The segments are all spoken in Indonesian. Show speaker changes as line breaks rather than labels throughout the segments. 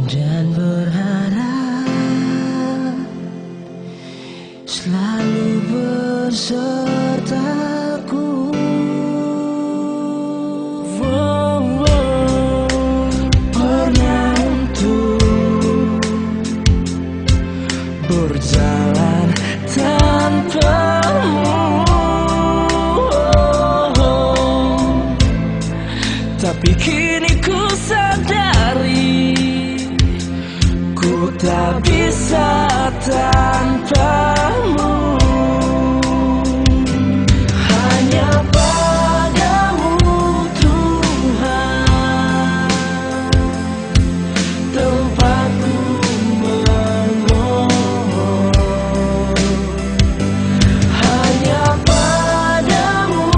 dan berharap selalu bersertaku. Pernah untuk berjalan tanpamu, tapi kini ku sadari ku tak bisa tanpamu. Hanya padamu Tuhan tempatku memohon. Hanya padamu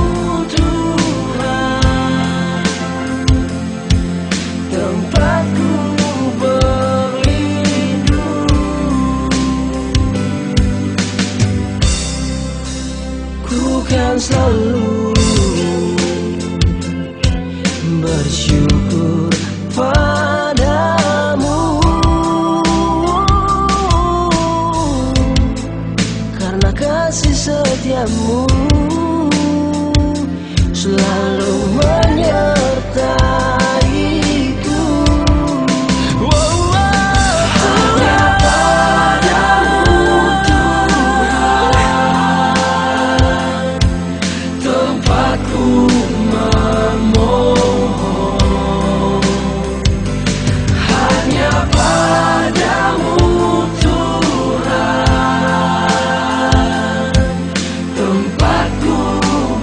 Tuhan tempatku berlindung. Ku kan selalu bersyukur padamu, karena kasih setiamu selalu menyertaiku. Hanya padamu Tuhan tempatku memohon. Hanya padamu Tuhan tempatku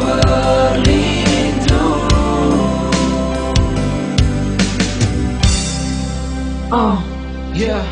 berlindung. Oh yeah,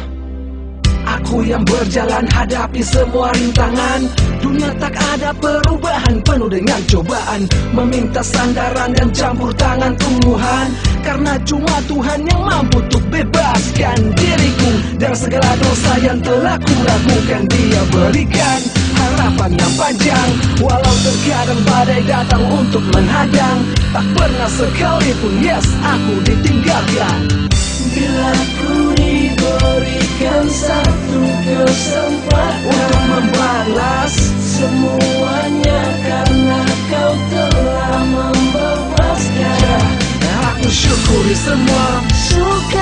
aku yang berjalan hadapi semua rintangan. Dunia tak ada perubahan, penuh dengan cobaan. Meminta sandaran dan campur tangan Tuhan, karena cuma Tuhan yang mampu untuk bebaskan diriku dari segala dosa yang telah kulakukan. Dia berikan harapan yang panjang, walau terkadang badai datang untuk menghadang. Tak pernah sekalipun yes aku ditinggalkan. Bila ku diberikan satu kesempatan untuk membalas semuanya, karena kau telah membebaskan. Aku syukuri semua suka